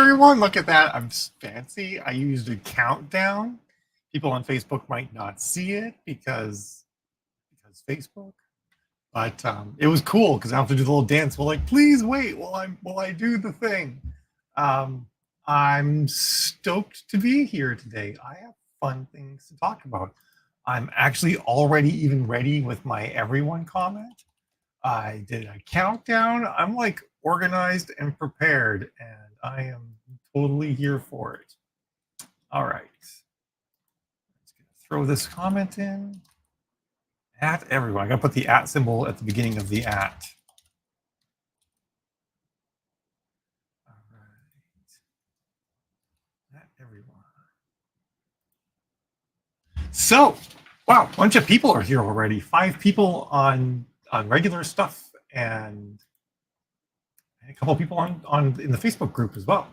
everyone, look at that. I'm fancy. I used a countdown. People on Facebook might not see it because Facebook. But it was cool because I have to do the little dance. Well, like, please wait while I do the thing. Um, I'm stoked to be here today. I have fun things to talk about. I'm actually already even ready with my everyone comment. I did a countdown. I'm like organized and prepared, and I am totally here for it. All right. Let's throw this comment in. At everyone. I gotta put the at symbol at the beginning of the at. All right. At everyone. So, wow, a bunch of people are here already. 5 people on regular stuff, and a couple people on in the Facebook group as well.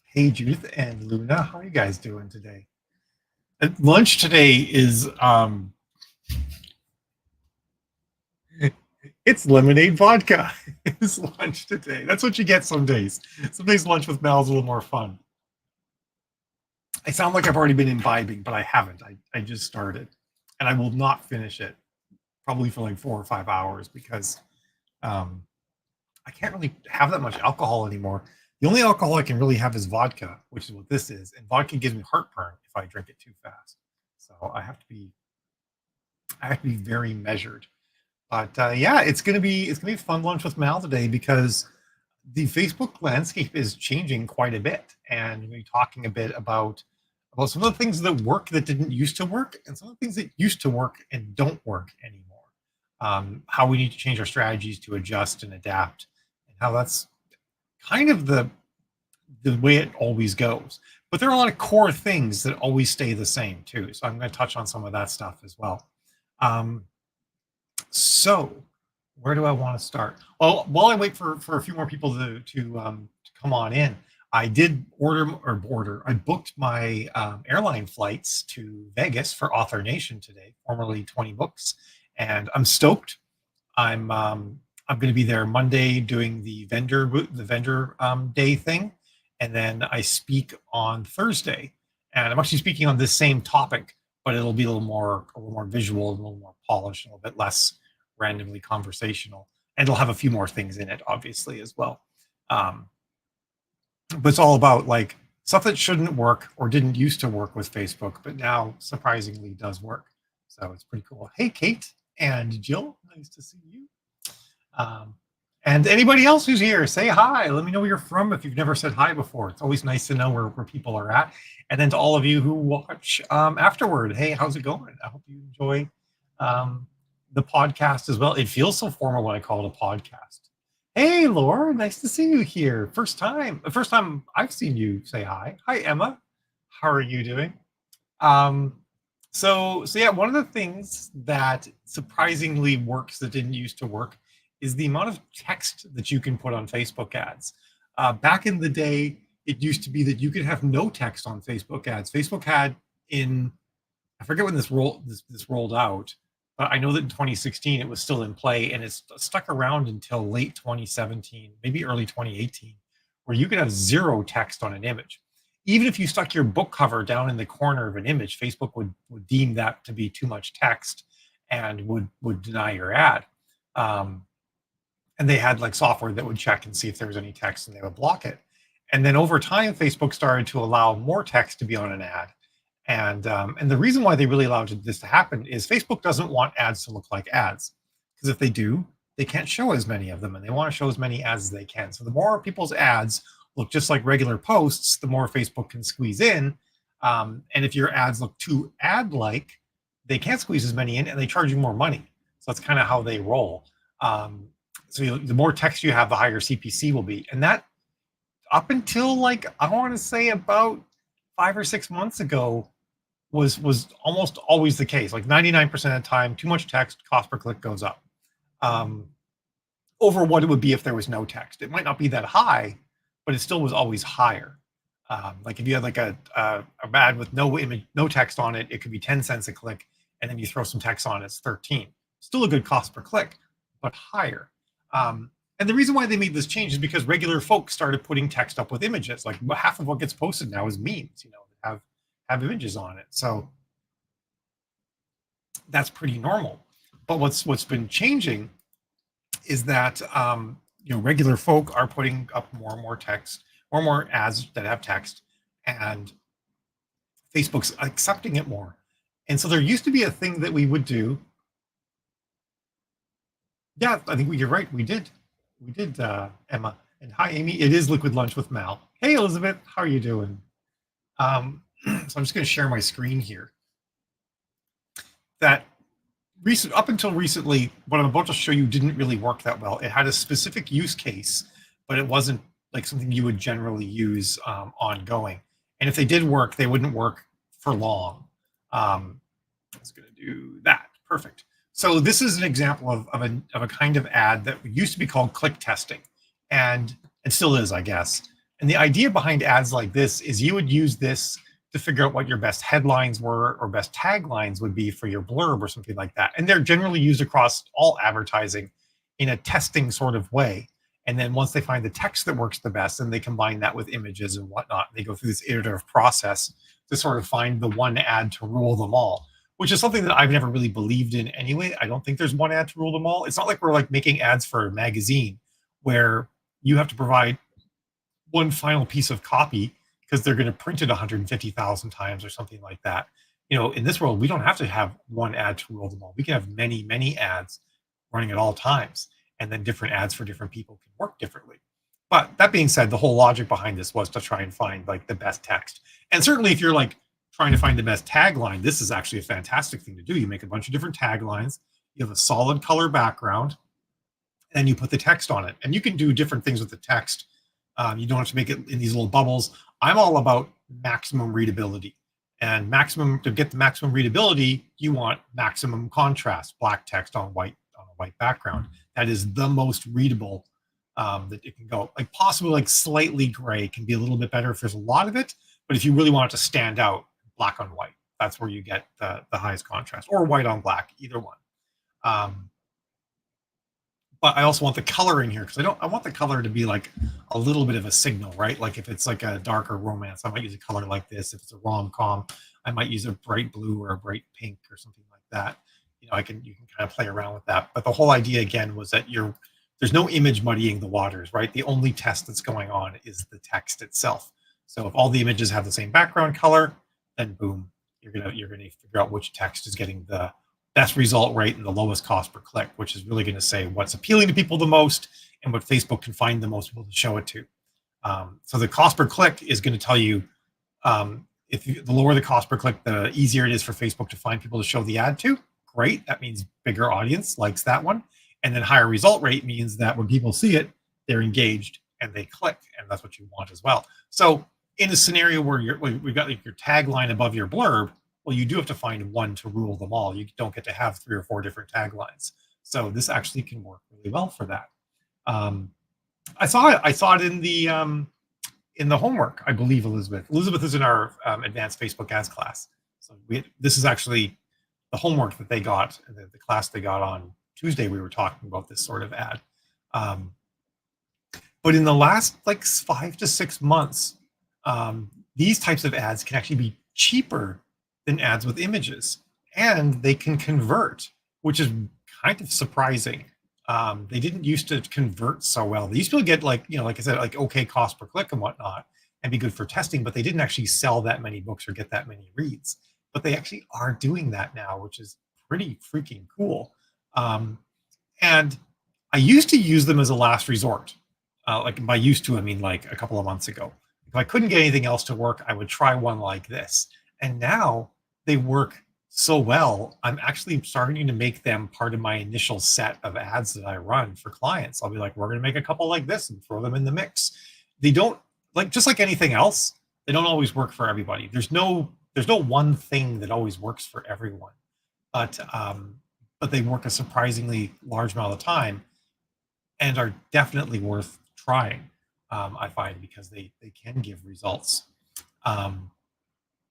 Hey, Judith and Luna, how are you guys doing today? Lunch today is it's lemonade vodka. It's lunch today. That's what you get some days. Some days lunch with Mel is a little more fun. I sound like I've already been imbibing, but I haven't. I just started, and I will not finish it probably for like 4 or 5 hours because I can't really have that much alcohol anymore. The only alcohol I can really have is vodka, which is what this is, and vodka gives me heartburn if I drink it too fast. So I have to be very measured. But yeah, it's gonna be a fun lunch with Mal today because the Facebook landscape is changing quite a bit, and we're talking a bit about some of the things that work that didn't used to work, and some of the things that used to work and don't work anymore. How we need to change our strategies to adjust and adapt, and how that's kind of the way it always goes. But there are a lot of core things that always stay the same too. So I'm going to touch on some of that stuff as well. So where do I want to start? Well, while I wait for a few more people to come on in, I did I booked my airline flights to Vegas for Author Nation today, formerly 20 Books, and I'm stoked. I'm going to be there Monday doing the vendor day thing, and then I speak on Thursday, and I'm actually speaking on this same topic, but it'll be a little more visual, a little more polished, a little bit less randomly conversational, and it'll have a few more things in it, obviously, as well. But it's all about like stuff that shouldn't work or didn't used to work with Facebook, but now surprisingly does work. So it's pretty cool. Hey, Kate and Jill, nice to see you. And anybody else who's here, say hi. Let me know where you're from if you've never said hi before. It's always nice to know where people are at. And then to all of you who watch afterward, hey, how's it going? I hope you enjoy the podcast as well. It feels so formal when I call it a podcast. Hey, Laura, nice to see you here. First time I've seen you say hi. Hi, Emma. How are you doing? So yeah, one of the things that surprisingly works that didn't used to work is the amount of text that you can put on Facebook ads. Back in the day, it used to be that you could have no text on Facebook ads. Facebook had I forget when this rolled out, but I know that in 2016 it was still in play, and it's stuck around until late 2017, maybe early 2018, where you could have 0 text on an image. Even if you stuck your book cover down in the corner of an image, Facebook would deem that to be too much text and would deny your ad. And they had like software that would check and see if there was any text, and they would block it. And then over time, Facebook started to allow more text to be on an ad. And the reason why they really allowed this to happen is Facebook doesn't want ads to look like ads, because if they do, they can't show as many of them, and they want to show as many ads as they can. So the more people's ads look just like regular posts, the more Facebook can squeeze in. And if your ads look too ad-like, they can't squeeze as many in, and they charge you more money. So that's kind of how they roll. So the more text you have, the higher CPC will be. And that, up until like, I want to say about 5 or 6 months ago, was almost always the case. Like 99% of the time, too much text, cost per click goes up over what it would be if there was no text. It might not be that high, but it still was always higher. Like if you had like a ad with no text on it, it could be 10 cents a click, and then you throw some text on it, it's 13. Still a good cost per click, but higher. And the reason why they made this change is because regular folks started putting text up with images. Like half of what gets posted now is memes, have images on it. So that's pretty normal. But what's been changing is that regular folk are putting up more and more text, more and more ads that have text, and Facebook's accepting it more. And so there used to be a thing that we would do. Yeah, I think you're right. We did, Emma. And hi, Amy. It is Liquid Lunch with Mal. Hey, Elizabeth. How are you doing? So I'm just going to share my screen here. That up until recently, what I'm about to show you didn't really work that well. It had a specific use case, but it wasn't like something you would generally use ongoing. And if they did work, they wouldn't work for long. I was going to do that. Perfect. So this is an example of a kind of ad that used to be called click testing, and it still is, I guess. And the idea behind ads like this is you would use this to figure out what your best headlines were or best taglines would be for your blurb or something like that. And they're generally used across all advertising in a testing sort of way. And then once they find the text that works the best, then they combine that with images and whatnot. They go through this iterative process to sort of find the one ad to rule them all, which is something that I've never really believed in anyway. I don't think there's one ad to rule them all. It's not like we're like making ads for a magazine where you have to provide one final piece of copy because they're going to print it 150,000 times or something like that. In this world, we don't have to have one ad to rule them all. We can have many, many ads running at all times, and then different ads for different people can work differently. But that being said, the whole logic behind this was to try and find like the best text. And certainly if you're like trying to find the best tagline, this is actually a fantastic thing to do. You make a bunch of different taglines, you have a solid color background, and you put the text on it. And you can do different things with the text. You don't have to make it in these little bubbles. I'm all about maximum readability. And to get the maximum readability, you want maximum contrast, black text on a white background. That is the most readable that it can go. Like possibly like slightly gray can be a little bit better if there's a lot of it. But if you really want it to stand out, black on white, that's where you get the highest contrast, or white on black, either one. But I also want the color in here because I want the color to be like a little bit of a signal, right? Like if it's like a darker romance, I might use a color like this. If it's a rom-com, I might use a bright blue or a bright pink or something like that. You can kind of play around with that. But the whole idea again was that there's no image muddying the waters, right? The only test that's going on is the text itself. So if all the images have the same background color, then boom, you're gonna figure out which text is getting the best result rate and the lowest cost per click, which is really going to say what's appealing to people the most and what Facebook can find the most people to show it to. So the cost per click is going to tell you the lower the cost per click, the easier it is for Facebook to find people to show the ad to. Great. That means bigger audience likes that one. And then higher result rate means that when people see it, they're engaged and they click. And that's what you want as well. So in a scenario where we've got like your tagline above your blurb, well, you do have to find one to rule them all. You don't get to have 3 or 4 different taglines. So this actually can work really well for that. I saw it in the homework, I believe, Elizabeth. Elizabeth is in our advanced Facebook ads class. So this is actually the homework that they got, the class they got on Tuesday. We were talking about this sort of ad. But in the last like 5 to 6 months, these types of ads can actually be cheaper than ads with images, and they can convert, which is kind of surprising. They didn't used to convert so well. They used to get like I said, like okay cost per click and whatnot, and be good for testing, but they didn't actually sell that many books or get that many reads. But they actually are doing that now, which is pretty freaking cool. And I used to use them as a last resort. Like by used to, I mean like a couple of months ago. If I couldn't get anything else to work, I would try one like this. And now they work so well, I'm actually starting to make them part of my initial set of ads that I run for clients. I'll be like, we're going to make a couple like this and throw them in the mix. They don't, like, just like anything else, they don't always work for everybody. There's no one thing that always works for everyone, but they work a surprisingly large amount of the time and are definitely worth trying. I find, because they can give results.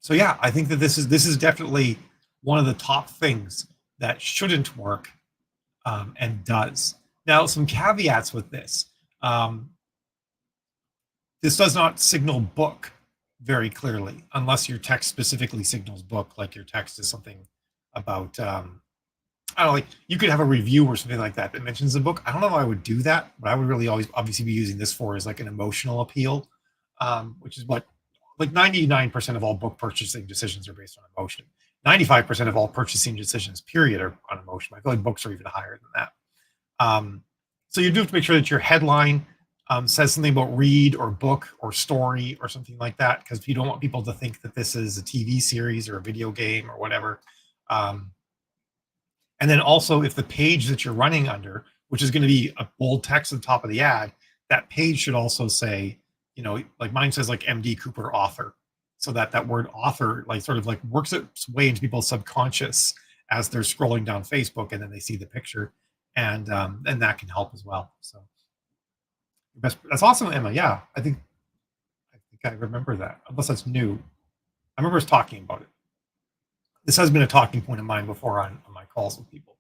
So yeah, I think that this is definitely one of the top things that shouldn't work and does. Now, some caveats with this. This does not signal book very clearly, unless your text specifically signals book, like your text is something about, I don't know, like you could have a review or something like that that mentions the book. I don't know if I would do that, but I would really always obviously be using this for is like an emotional appeal, which is what like 99% of all book purchasing decisions are based on emotion. 95% of all purchasing decisions, period, are on emotion. I feel like books are even higher than that. So you do have to make sure that your headline says something about read or book or story or something like that, because you don't want people to think that this is a TV series or a video game or whatever. And then also, if the page that you're running under, which is going to be a bold text at the top of the ad, that page should also say, you know, like mine says like MD Cooper author, so that that word author like sort of like works its way into people's subconscious as they're scrolling down Facebook, and then they see the picture, and that can help as well. So that's awesome, Emma. Yeah, I think I remember that, unless that's new. I remember us talking about it. This has been a talking point of mine before on my calls with people.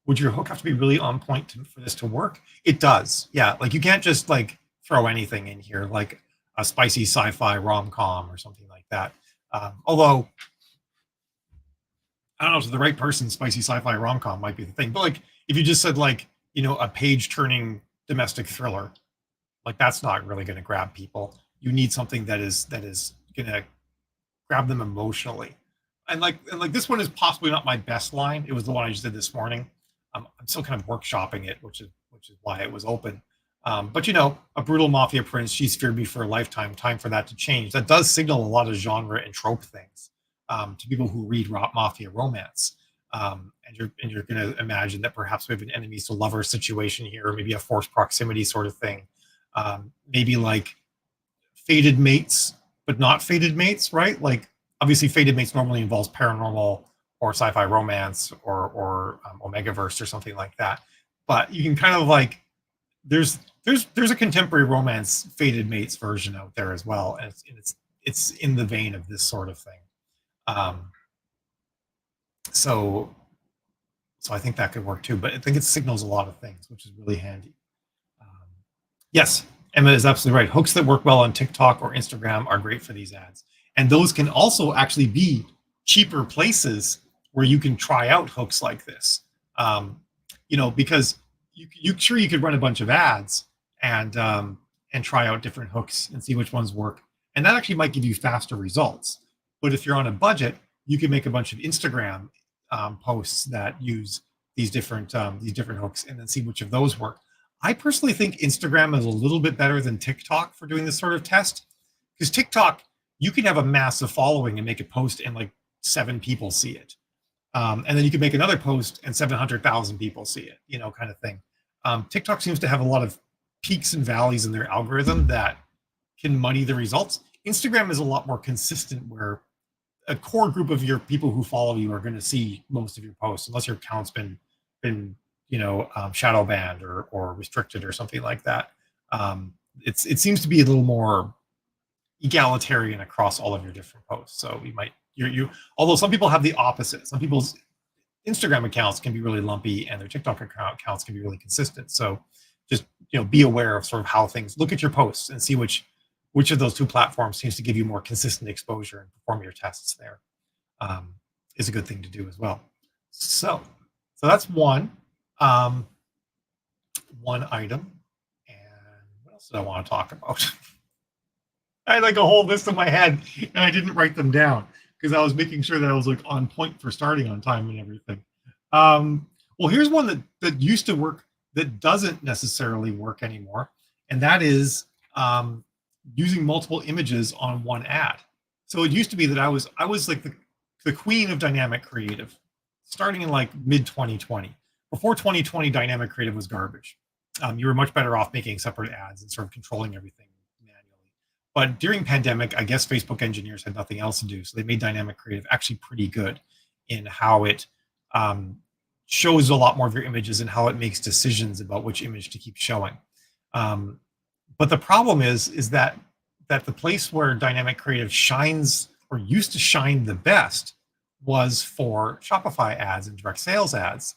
Would your hook have to be really on point for this to work? It does. Yeah, like you can't just like throw anything in here, like a spicy sci-fi rom-com or something like that. Although I don't know, to the right person, spicy sci-fi rom-com might be the thing. But like if you just said like, you know, a page-turning domestic thriller, like that's not really going to grab people. You need something that is going to grab them emotionally. And like this one is possibly not my best line. It was the one I just did this morning. I'm still kind of workshopping it, which is why it was open. But you know, a brutal mafia prince, she's feared me for a lifetime. Time for that to change. That does signal a lot of genre and trope things to people who read mafia romance. And you're going to imagine that perhaps we have an enemies to lover situation here, or maybe a forced proximity sort of thing. Maybe like fated mates, but not fated mates, right? Like obviously fated mates normally involves paranormal or sci-fi romance or Omegaverse or something like that. But you can kind of like there's a contemporary romance fated mates version out there as well, and it's in the vein of this sort of thing. So I think that could work too. But I think it signals a lot of things, which is really handy. Yes, Emma is absolutely right. Hooks that work well on TikTok or Instagram are great for these ads. And those can also actually be cheaper places where you can try out hooks like this. You know, because you could run a bunch of ads and try out different hooks and see which ones work. And that actually might give you faster results. But if you're on a budget, you can make a bunch of Instagram posts that use these different hooks and then see which of those work. I personally think Instagram is a little bit better than TikTok for doing this sort of test, because TikTok, you can have a massive following and make a post and like 7 people see it. And then you can make another post and 700,000 people see it, you know, kind of thing. TikTok seems to have a lot of peaks and valleys in their algorithm that can muddy the results. Instagram is a lot more consistent, where a core group of your people who follow you are going to see most of your posts, unless your account's been you know, shadow banned or restricted or something like that. It seems to be a little more egalitarian across all of your different posts. So you although some people have the opposite. Some people's Instagram accounts can be really lumpy and their TikTok accounts can be really consistent. So just, you know, be aware of sort of how things, look at your posts and see which of those 2 platforms seems to give you more consistent exposure, and perform your tests there. Is a good thing to do as well. So that's one item. And what else did I want to talk about? I had like a whole list in my head and I didn't write them down because I was making sure that I was like on point for starting on time and everything. Well, here's one that used to work that doesn't necessarily work anymore, and that is using multiple images on one ad. So it used to be that I was like the queen of dynamic creative, starting in like mid 2020. Before 2020, dynamic creative was garbage. You were much better off making separate ads and sort of controlling everything manually. But during pandemic, I guess Facebook engineers had nothing else to do, so they made dynamic creative actually pretty good in how it shows a lot more of your images and how it makes decisions about which image to keep showing. But the problem is that the place where dynamic creative shines, or used to shine the best, was for Shopify ads and direct sales ads.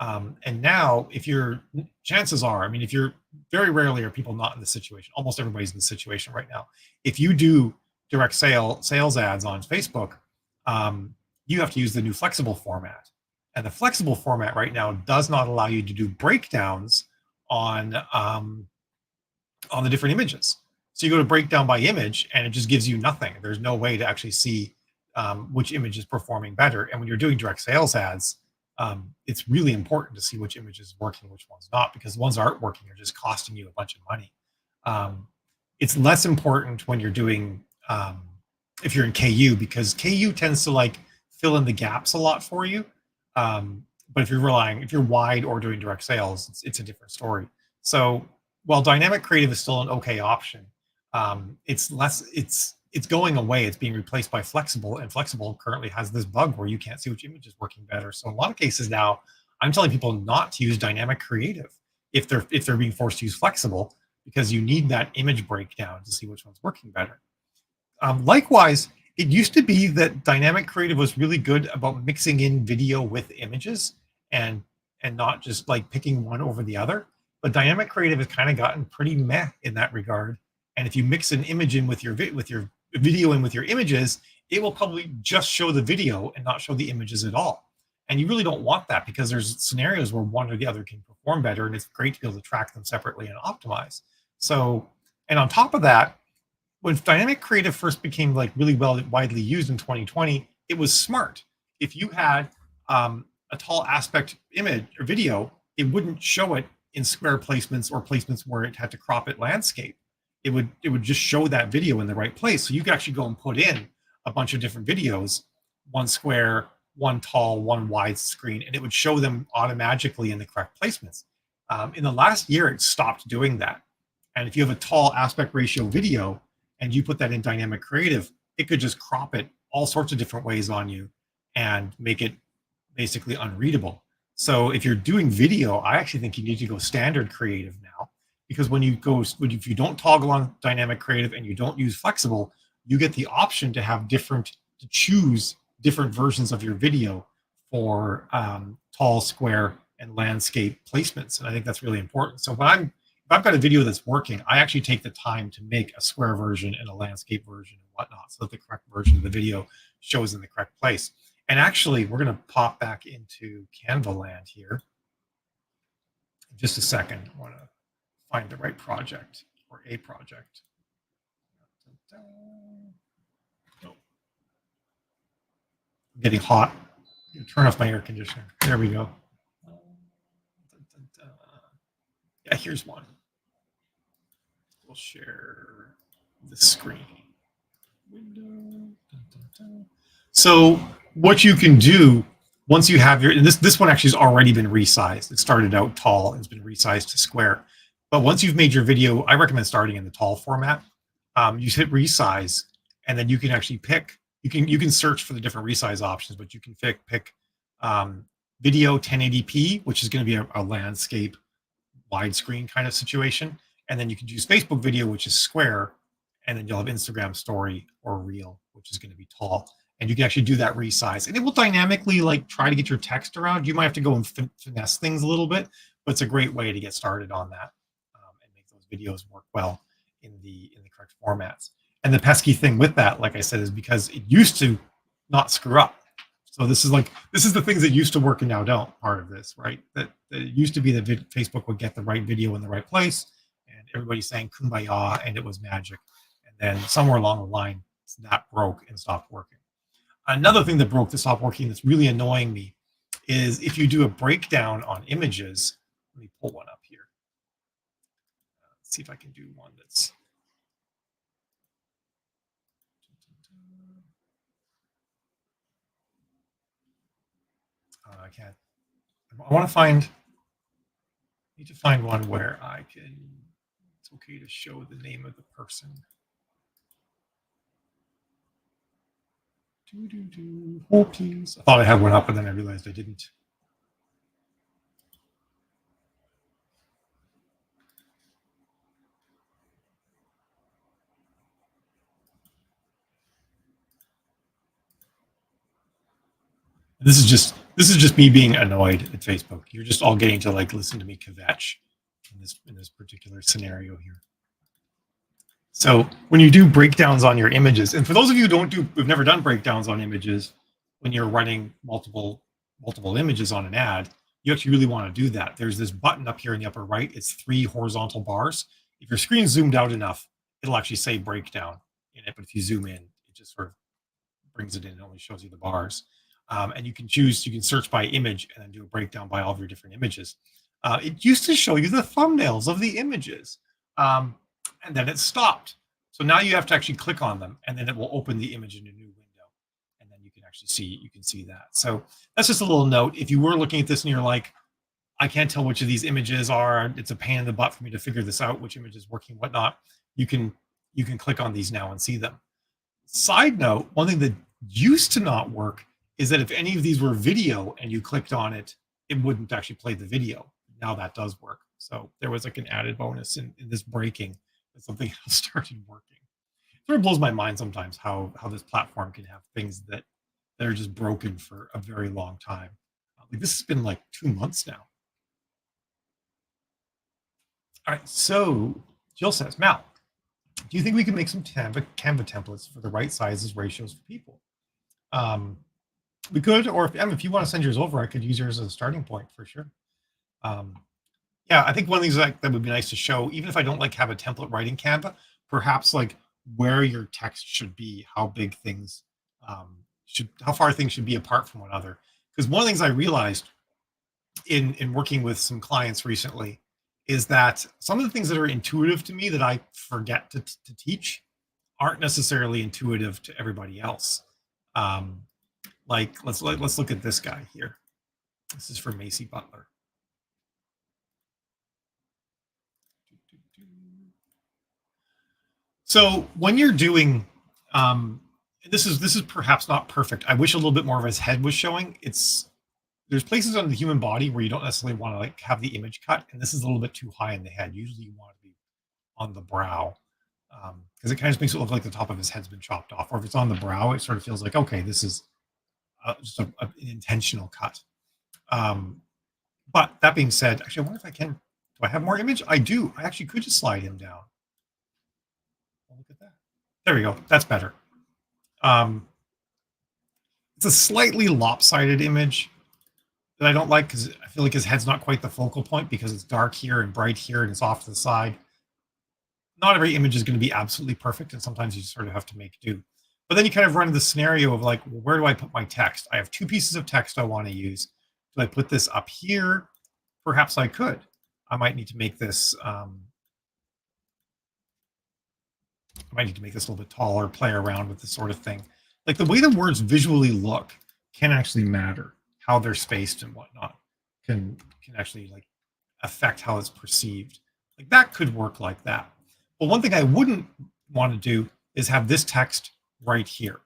And now, if you're, chances are, I mean, if you're, very rarely are people not in the situation. Almost everybody's in the situation right now. If you do direct sales ads on Facebook, you have to use the new flexible format. And the flexible format right now does not allow you to do breakdowns on the different images. So you go to breakdown by image, and it just gives you nothing. There's no way to actually see which image is performing better. And when you're doing direct sales ads, it's really important to see which image is working, which one's not, because the ones that aren't working are just costing you a bunch of money. It's less important when you're doing, if you're in KU, because KU tends to like fill in the gaps a lot for you. But if you're wide or doing direct sales, it's a different story. So while dynamic creative is still an okay option, it's going away. It's being replaced by flexible, and flexible currently has this bug where you can't see which image is working better. So in a lot of cases now, I'm telling people not to use dynamic creative if they're being forced to use flexible, because you need that image breakdown to see which one's working better. Likewise, it used to be that dynamic creative was really good about mixing in video with images and not just like picking one over the other. But dynamic creative has kind of gotten pretty meh in that regard. And if you mix an image in with your video in with your images, it will probably just show the video and not show the images at all. And you really don't want that, because there's scenarios where one or the other can perform better, and it's great to be able to track them separately and optimize. So, and on top of that, when dynamic creative first became like really widely used in 2020, it was smart. If you had a tall aspect image or video, it wouldn't show it in square placements or placements where it had to crop it landscape. It would just show that video in the right place. So you could actually go and put in a bunch of different videos, one square, one tall, one wide screen, and it would show them automatically in the correct placements. In the last year, it stopped doing that. And if you have a tall aspect ratio video and you put that in dynamic creative, it could just crop it all sorts of different ways on you and make it basically unreadable. So if you're doing video, I actually think you need to go standard creative now, because if you don't toggle on dynamic creative and you don't use flexible, you get the option to choose different versions of your video for tall, square, and landscape placements. And I think that's really important. So if I've got a video that's working, I actually take the time to make a square version and a landscape version and whatnot, so that the correct version of the video shows in the correct place. And actually, we're going to pop back into Canva land here in just a second. I want to find the right project, or a project. Oh. I'm getting hot. Turn off my air conditioner. There we go. Yeah, here's one. We'll share the screen. Window. So what you can do once you have your, and this one actually has already been resized. It started out tall and it's been resized to square. But once you've made your video, I recommend starting in the tall format. You hit resize, and then you can actually pick. You can search for the different resize options, but you can pick video 1080p, which is going to be a landscape widescreen kind of situation, and then you can use Facebook video, which is square, and then you'll have Instagram story or reel, which is going to be tall. And you can actually do that resize, and it will dynamically like try to get your text around. You might have to go and finesse things a little bit, but it's a great way to get started on that and make those videos work well in the correct formats. And the pesky thing with that, like I said, is because it used to not screw up. So this is the things that used to work and now don't. Part of this, right? That it used to be that Facebook would get the right video in the right place, and everybody's saying kumbaya, and it was magic. And then somewhere along the line, that broke and stopped working. Another thing that broke to stop working that's really annoying me is if you do a breakdown on images. Let me pull one up here. Let's see if I can do one that's. I can't. I want to find. Need to find one where I can. It's okay to show the name of the person. Oh, please. I thought I had one up, and then I realized I didn't. This is just This is just me being annoyed at Facebook. You're just all getting to like listen to me kvetch in this particular scenario here. So when you do breakdowns on your images, and for those of you who've never done breakdowns on images, when you're running multiple images on an ad, you actually really want to do that. There's this button up here in the upper right. It's 3 horizontal bars. If your screen's zoomed out enough, it'll actually say breakdown in it. But if you zoom in, it just sort of brings it in and only shows you the bars. And you can search by image and then do a breakdown by all of your different images. It used to show you the thumbnails of the images. And then it stopped. So now you have to actually click on them, and then it will open the image in a new window, and then you can actually see that. So that's just a little note. If you were looking at this and you're like, I can't tell which of these images are, it's a pain in the butt for me to figure this out, which image is working, whatnot, you can click on these now and see them. Side note, one thing that used to not work is that if any of these were video and you clicked on it, it wouldn't actually play the video. Now that does work. So there was like an added bonus in this breaking that something else started working. It sort of blows my mind sometimes how this platform can have things that are just broken for a very long time. Like this has been like 2 months now. All right, so Jill says, Mal, do you think we can make some Canva templates for the right sizes, ratios for people? We could, or if you want to send yours over, I could use yours as a starting point for sure. Yeah, I think one of the things that would be nice to show, even if I don't like have a template right in Canva, perhaps like where your text should be, how big things how far things should be apart from one another. Because one of the things I realized in working with some clients recently is that some of the things that are intuitive to me that I forget to teach aren't necessarily intuitive to everybody else. Like let's look at this guy here. This is for Macy Butler. So when you're doing, this is perhaps not perfect. I wish a little bit more of his head was showing. There's places on the human body where you don't necessarily want to like have the image cut, and this is a little bit too high in the head. Usually you want to be on the brow, because it kind of just makes it look like the top of his head's been chopped off. Or if it's on the brow, it sort of feels like, okay, this is just an intentional cut. But that being said, actually, I wonder if I can. Do I have more image? I do. I actually could just slide him down. Look at that. There we go. That's better. It's a slightly lopsided image that I don't like because I feel like his head's not quite the focal point because it's dark here and bright here and it's off to the side. Not every image is going to be absolutely perfect, and sometimes you sort of have to make do. But then you kind of run into the scenario of like, well, where do I put my text? I have 2 pieces of text I want to use. Do I put this up here? Perhaps I could. I might need to make this a little bit taller, play around with this sort of thing. Like the way the words visually look can actually matter. How they're spaced and whatnot can actually like affect how it's perceived. Like that could work like that. But one thing I wouldn't want to do is have this text right here,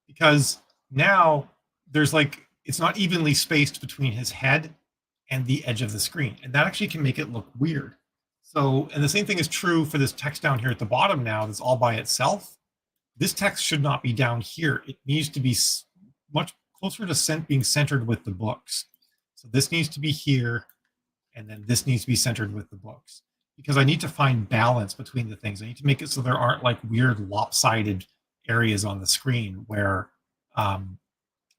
because now there's like, it's not evenly spaced between his head and the edge of the screen, and that actually can make it look weird. So, and the same thing is true for this text down here at the bottom now that's all by itself. This text should not be down here. It needs to be much closer to being centered with the books. So this needs to be here, and then this needs to be centered with the books, because I need to find balance between the things. I need to make it so there aren't like weird lopsided areas on the screen where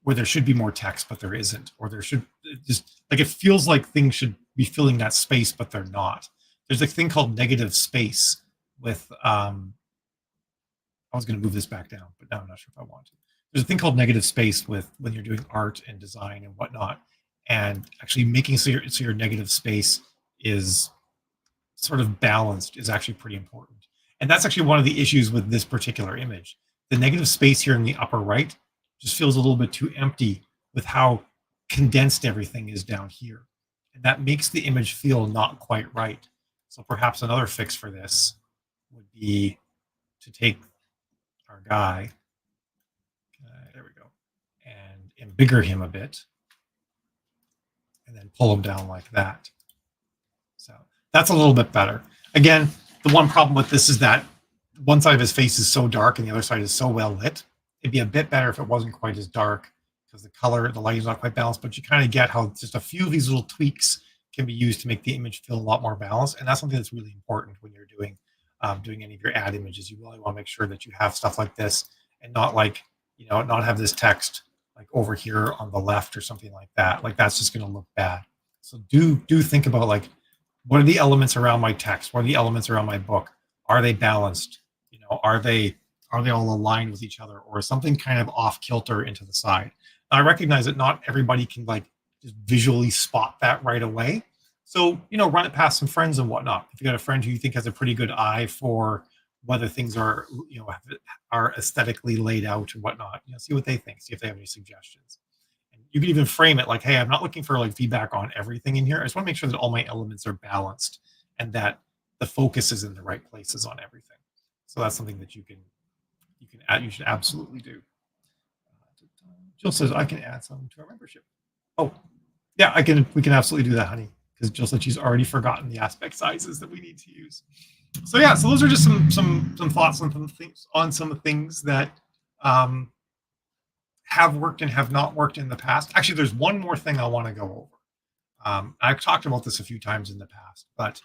there should be more text, but there isn't, or there should just like, it feels like things should be filling that space, but they're not. There's a thing called negative space with, I was going to move this back down, but now I'm not sure if I want to. There's a thing called negative space with when you're doing art and design and whatnot, and actually making so your negative space is sort of balanced is actually pretty important. And that's actually one of the issues with this particular image. The negative space here in the upper right just feels a little bit too empty with how condensed everything is down here. And that makes the image feel not quite right. So perhaps another fix for this would be to take our guy, there we go, and embigger him a bit, and then pull him down like that. So that's a little bit better. Again, the one problem with this is that one side of his face is so dark and the other side is so well lit. It'd be a bit better if it wasn't quite as dark, because the color, the lighting is not quite balanced, but you kind of get how just a few of these little tweaks can be used to make the image feel a lot more balanced. And that's something that's really important when you're doing any of your ad images. You really want to make sure that you have stuff like this and not like, not have this text like over here on the left or something like that. Like that's just going to look bad. So do think about like, what are the elements around my text? What are the elements around my book? Are they balanced? Are they all aligned with each other, or something kind of off kilter into the side? Now, I recognize that not everybody can like just visually spot that right away. So, run it past some friends and whatnot. If you got a friend who you think has a pretty good eye for whether things are, are aesthetically laid out and whatnot, see what they think, see if they have any suggestions. And you can even frame it like, hey, I'm not looking for like feedback on everything in here. I just want to make sure that all my elements are balanced and that the focus is in the right places on everything. So that's something that you should absolutely do. Jill says I can add some to our membership. Oh, yeah, we can absolutely do that, honey, because Jill said she's already forgotten the aspect sizes that we need to use. So yeah, so those are just some thoughts on some things that have worked and have not worked in the past. Actually, there's one more thing I want to go over. I've talked about this a few times in the past, but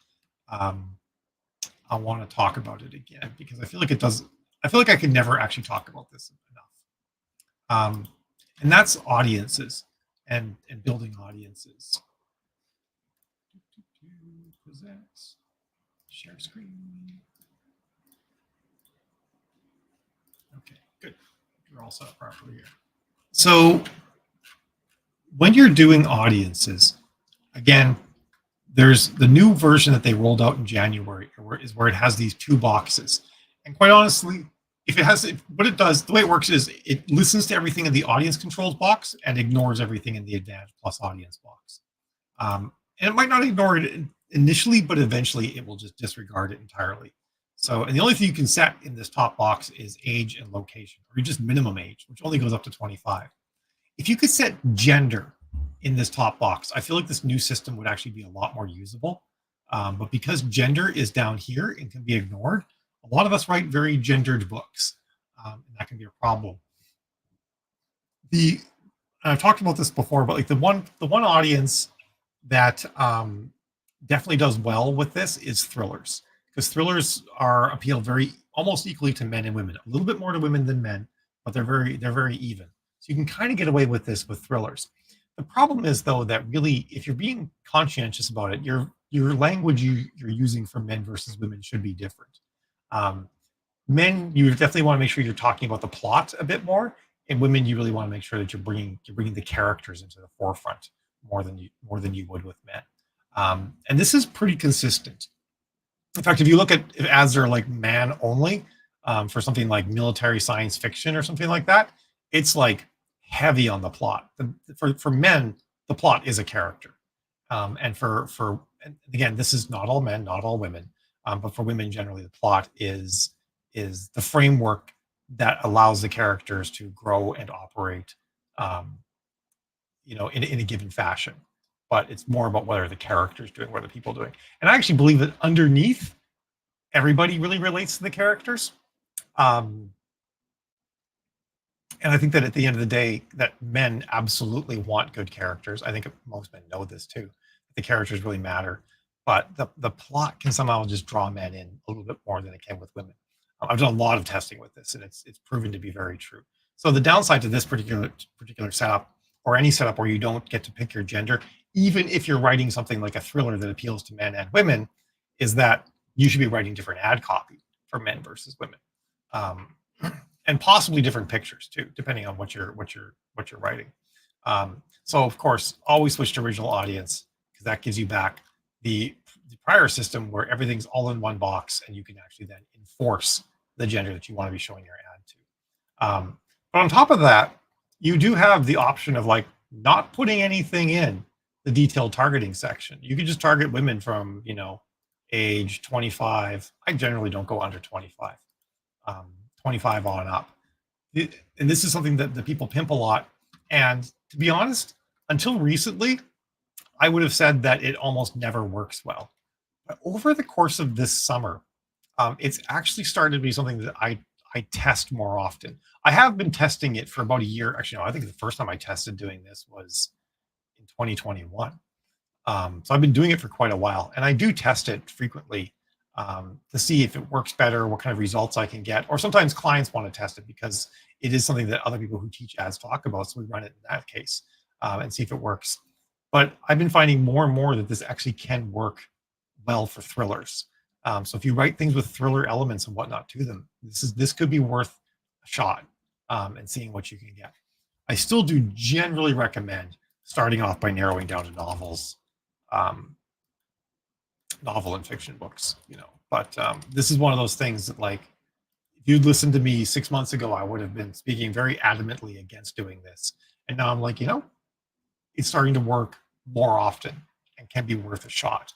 I want to talk about it again because I feel like I can never actually talk about this enough. And that's audiences and building audiences. Presents, share screen. Okay, good. You're all set up properly here. So when you're doing audiences, again, there's the new version that they rolled out in January, where it has these two boxes. And quite honestly, what it does, the way it works is it listens to everything in the audience controls box and ignores everything in the Advantage Plus audience box. And it might not ignore it initially, but eventually it will just disregard it entirely. So, and the only thing you can set in this top box is age and location, or just minimum age, which only goes up to 25. If you could set gender in this top box, I feel like this new system would actually be a lot more usable. But because gender is down here and can be ignored, a lot of us write very gendered books, and that can be a problem. I've talked about this before, but like the one audience that definitely does well with this is thrillers, because thrillers appeal almost equally to men and women, a little bit more to women than men, but they're very even. So you can kind of get away with this with thrillers. The problem is, though, that really, if you're being conscientious about it, your language you're using for men versus women should be different. Men, you definitely want to make sure you're talking about the plot a bit more, and women, you really want to make sure that you're bringing the characters into the forefront more than you would with men. And this is pretty consistent. In fact, if you look at if ads are like man only for something like military science fiction or something like that, it's like heavy on the plot. For men, the plot is a character, and and again, this is not all men, not all women, but for women generally, the plot is the framework that allows the characters to grow and operate, in a given fashion. But it's more about what are the characters doing, what are the people doing. And I actually believe that underneath, everybody really relates to the characters. And I think that at the end of the day, that men absolutely want good characters. I think most men know this too. The characters really matter, but the plot can somehow just draw men in a little bit more than it can with women. I've done a lot of testing with this, and it's proven to be very true. So the downside to this particular setup, or any setup where you don't get to pick your gender, even if you're writing something like a thriller that appeals to men and women, is that you should be writing different ad copy for men versus women. And possibly different pictures too, depending on what you're writing. So of course, always switch to original audience, because that gives you back the prior system where everything's all in one box, and you can actually then enforce the gender that you want to be showing your ad to. But on top of that, you do have the option of like not putting anything in the detailed targeting section. You can just target women from age 25. I generally don't go under 25. 25 on up. And this is something that the people pimp a lot. And to be honest, until recently, I would have said that it almost never works well. But over the course of this summer, it's actually started to be something that I I test more often. I have been testing it for about a year. Actually, no, I think the first time I tested doing this was in 2021. So I've been doing it for quite a while, and I do test it frequently to see if it works better, what kind of results I can get. Or sometimes clients want to test it because it is something that other people who teach ads talk about. So we run it in that case and see if it works. But I've been finding more and more that this actually can work well for thrillers. So if you write things with thriller elements and whatnot to them, this could be worth a shot and seeing what you can get. I still do generally recommend starting off by narrowing down to novels, novel and fiction books, But this is one of those things that, like, if you'd listened to me 6 months ago, I would have been speaking very adamantly against doing this. And now I'm like, it's starting to work more often and can be worth a shot.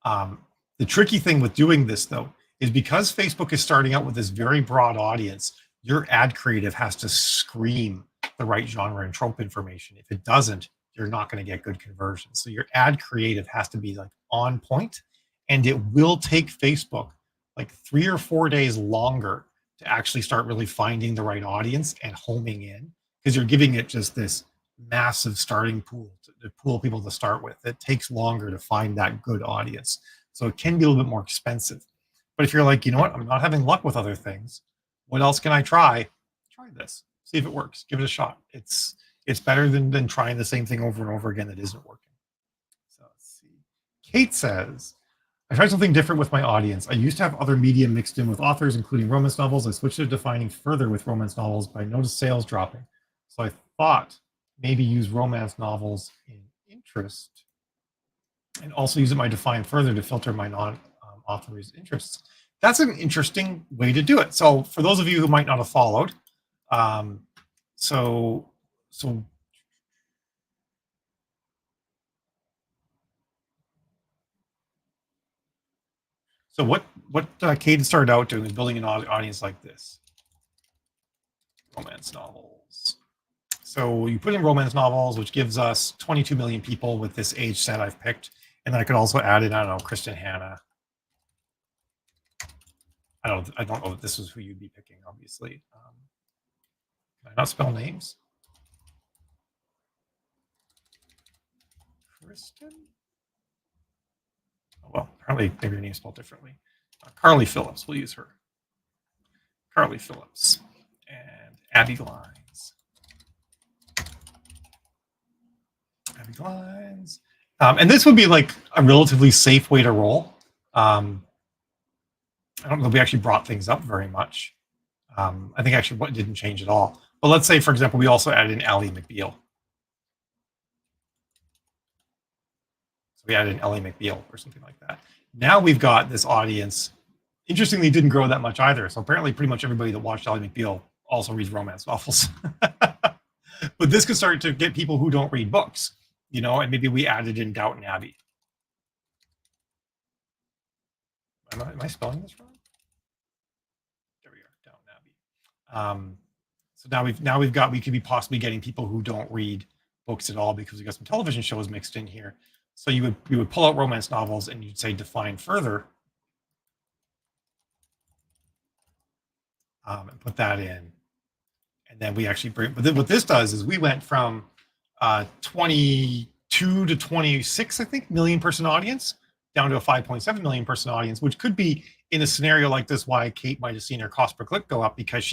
The tricky thing with doing this, though, is because Facebook is starting out with this very broad audience, your ad creative has to scream the right genre and trope information. If it doesn't, you're not going to get good conversions. So your ad creative has to be like on point, and it will take Facebook like 3 or 4 days longer to actually start really finding the right audience and homing in, because you're giving it just this massive starting pool to pool people to start with. It takes longer to find that good audience. So it can be a little bit more expensive. But if you're like, you know what, I'm not having luck with other things, what else can I try? Try this. See if it works. Give it a shot. It's better than trying the same thing over and over again that isn't working. So let's see. Kate says, I tried something different with my audience. I used to have other media mixed in with authors, including romance novels. I switched to defining further with romance novels, but I noticed sales dropping. So I thought maybe use romance novels in interest and also use it my define further to filter my non-author's interests. That's an interesting way to do it. So for those of you who might not have followed, so what Kate started out doing is building an audience like this. Romance novels. So you put in romance novels, which gives us 22 million people with this age set I've picked. And then I could also add in, I don't know, Kristen Hanna. I don't know if this is who you'd be picking, obviously. Can I not spell names? Kristen? Oh, well, apparently maybe her name's spelled differently. Carly Phillips, we'll use her. Carly Phillips and Abby Glines. Abby Glines. And this would be like a relatively safe way to roll. I don't know if we actually brought things up very much. I think actually what didn't change at all. But let's say, for example, we also added in Ally McBeal. So we added in Ally McBeal or something like that. Now we've got this audience. Interestingly, didn't grow that much either. So apparently pretty much everybody that watched Ally McBeal also reads romance novels. But this could start to get people who don't read books, and maybe we added in Downton Abbey. Am I spelling this wrong? There we are, Downton Abbey. So now we could be possibly getting people who don't read books at all, because we got some television shows mixed in here. So you would pull out romance novels and you'd say define further, and put that in, and then we actually bring. But then what this does is we went from 22 to 26, I think, million person audience down to a 5.7 million person audience, which could be, in a scenario like this, why Kate might have seen her cost per click go up, because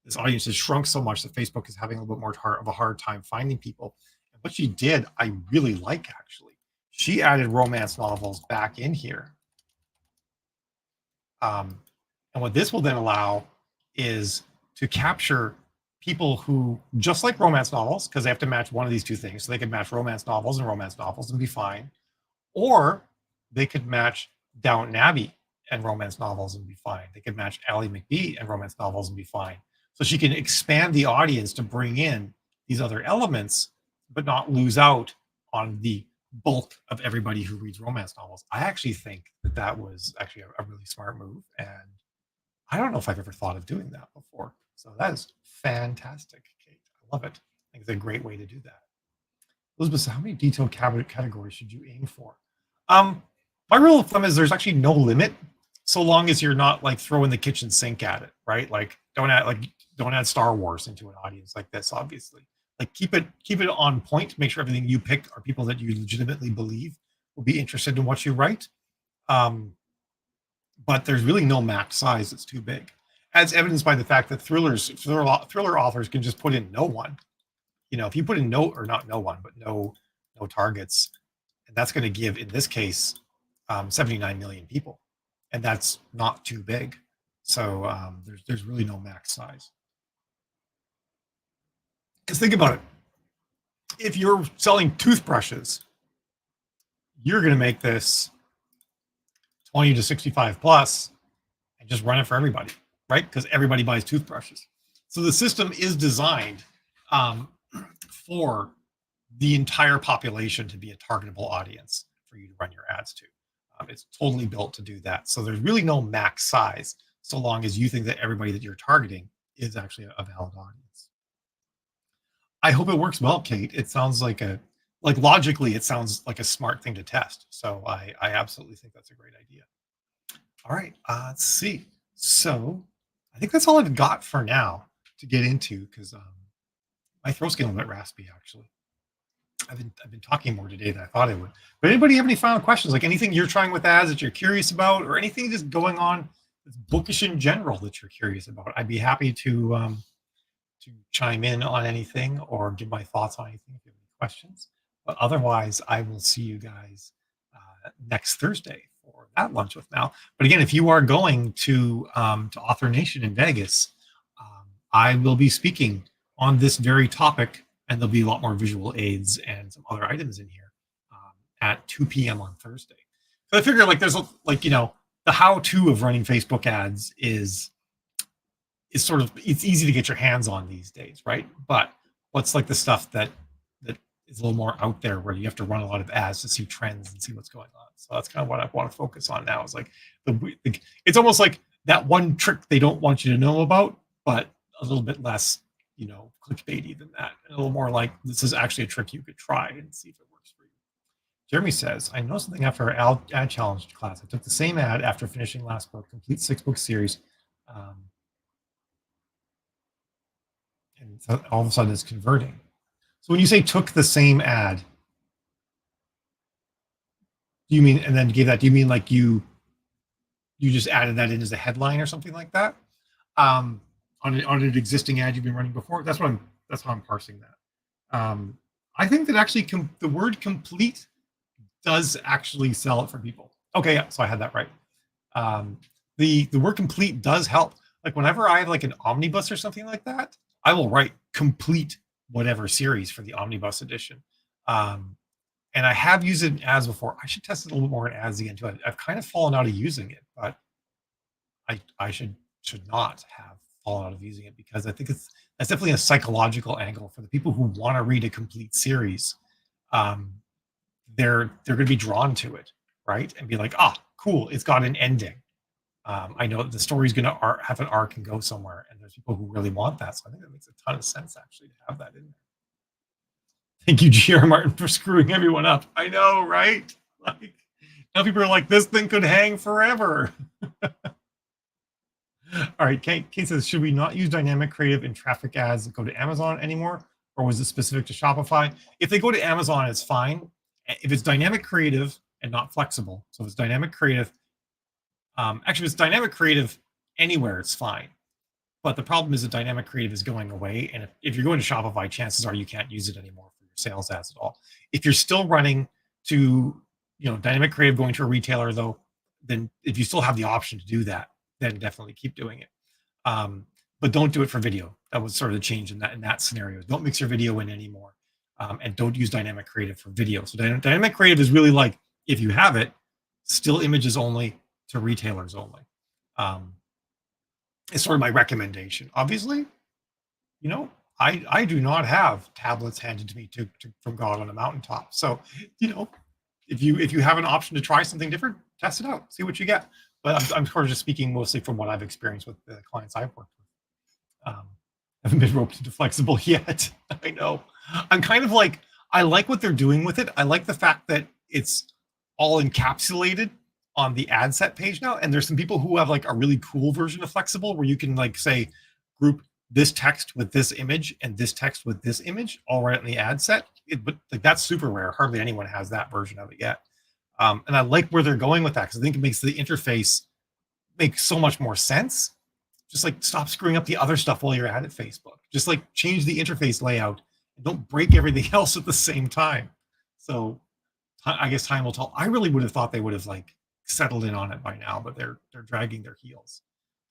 this audience has shrunk so much that Facebook is having a little bit more of a hard time finding people. And what she did, I really like, actually. She added romance novels back in here. And what this will then allow is to capture people who just like romance novels, because they have to match one of these two things. So they could match romance novels and be fine. Or they could match Downton Abbey and romance novels and be fine. They could match Ally McBeal and romance novels and be fine. So she can expand the audience to bring in these other elements, but not lose out on the bulk of everybody who reads romance novels. I actually think that was actually a really smart move. And I don't know if I've ever thought of doing that before. So that is fantastic, Kate. I love it. I think it's a great way to do that. Elizabeth, how many detailed categories should you aim for? My rule of thumb is there's actually no limit. so long as you're not like throwing the kitchen sink at it, right? Like don't add Star Wars into an audience like this, obviously. Like keep it on point, make sure everything you pick are people that you legitimately believe will be interested in what you write. But there's really no max size that's too big, as evidenced by the fact that thriller authors can just put in no one. You know, if you put in no, or not no one, but no targets, and that's going to give, in this case, 79 million people, and that's not too big. So there's really no max size. Because think about it, if you're selling toothbrushes, you're going to make this 20 to 65 plus and just run it for everybody, right? Because everybody buys toothbrushes. So the system is designed for the entire population to be a targetable audience for you to run your ads to. It's totally built to do that. So there's really no max size, so long as you think that everybody that you're targeting is actually a valid audience. I hope it works well, Kate. It sounds like logically, it sounds like a smart thing to test. So I absolutely think that's a great idea. All right, let's see. So I think that's all I've got for now to get into, because my throat's getting a bit raspy, actually. I've been talking more today than I thought I would. But anybody have any final questions? Like anything you're trying with ads that you're curious about, or anything just going on that's bookish in general that you're curious about? I'd be happy to chime in on anything or give my thoughts on anything if you have any questions. But otherwise, I will see you guys next Thursday for that Lunch with Mal. But again, if you are going to Author Nation in Vegas, I will be speaking on this very topic, and there'll be a lot more visual aids and some other items in here at 2 p.m. on Thursday. So I figure like there's the how-to of running Facebook ads is sort of, it's easy to get your hands on these days, right? But what's like the stuff that is a little more out there, where you have to run a lot of ads to see trends and see what's going on. So that's kind of what I want to focus on now. Is like it's almost like that one trick they don't want you to know about, but a little bit less, clickbaity than that. And a little more like, this is actually a trick you could try and see if it works for you. Jeremy says, I know something after our ad challenge class. I took the same ad after finishing last book, complete 6-book series. And so all of a sudden it's converting. So when you say took the same ad, do you mean, and then gave that, do you mean like you just added that in as a headline or something like that? On an existing ad you've been running before? That's how I'm parsing that. I think that actually the word complete does actually sell it for people. Okay, yeah, so I had that right. The word complete does help. Like whenever I have like an omnibus or something like that, I will write complete whatever series for the omnibus edition. And I have used it in ads before. I should test it a little bit more in ads again too. I've kind of fallen out of using it, but I should not have fallen out of using it, because I think that's definitely a psychological angle for the people who want to read a complete series. They're going to be drawn to it, right? And be like, cool, it's got an ending. I know that the story's going to have an arc and go somewhere, and there's people who really want that. So I think that makes a ton of sense actually to have that in there. Thank you, G.R. Martin, for screwing everyone up. I know, right? Like now people are like, this thing could hang forever. All right, Kate says, should we not use dynamic creative in traffic ads that go to Amazon anymore, or was it specific to Shopify? If they go to Amazon, it's fine. If it's dynamic creative and not flexible, so if it's dynamic creative, actually, if it's dynamic creative anywhere, it's fine. But the problem is that dynamic creative is going away, and if you're going to Shopify, chances are you can't use it anymore for your sales ads at all. If you're still running to, dynamic creative going to a retailer, though, then if you still have the option to do that, then definitely keep doing it. But don't do it for video. That was sort of the change in that scenario. Don't mix your video in anymore, and don't use dynamic creative for video. So dynamic creative is really like, if you have it, still images only to retailers only. It's sort of my recommendation. Obviously, I do not have tablets handed to me from God on a mountaintop. So, if you have an option to try something different, test it out, see what you get. But I'm sort of just speaking mostly from what I've experienced with the clients I've worked with. Haven't been roped into flexible yet. I know. I'm kind of like, I like what they're doing with it. I like the fact that it's all encapsulated on the ad set page now, and there's some people who have like a really cool version of Flexible where you can like say group this text with this image and this text with this image all right in the ad set. But like that's super rare. Hardly anyone has that version of it yet. And I like where they're going with that because I think it makes the interface make so much more sense. Just like stop screwing up the other stuff while you're at it, Facebook. Just like change the interface layout and don't break everything else at the same time. So I guess time will tell. I really would have thought they would have like settled in on it by now, but they're dragging their heels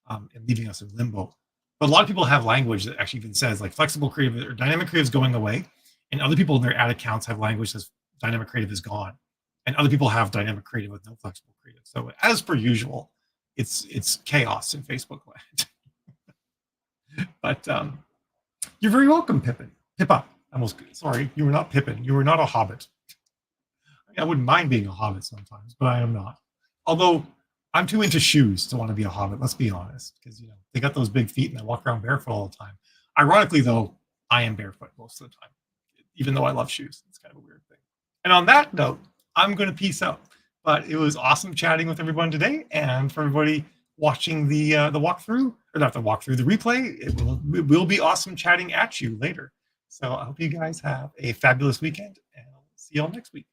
and leaving us in limbo. But a lot of people have language that actually even says like flexible creative or dynamic creative is going away, and other people in their ad accounts have language that says dynamic creative is gone, and other people have dynamic creative with no flexible creative. So as per usual, it's chaos in Facebook land. But you're very welcome, Pippin. Pippa. Sorry, you were not Pippin. You were not a hobbit. I wouldn't mind being a hobbit sometimes, but I am not. Although I'm too into shoes to want to be a hobbit, let's be honest, because they got those big feet and I walk around barefoot all the time. Ironically, though, I am barefoot most of the time, even though I love shoes. It's kind of a weird thing. And on that note, I'm going to peace out. But it was awesome chatting with everyone today, and for everybody watching the walkthrough, or not the walkthrough, the replay, it will be awesome chatting at you later. So I hope you guys have a fabulous weekend, and I'll see you all next week.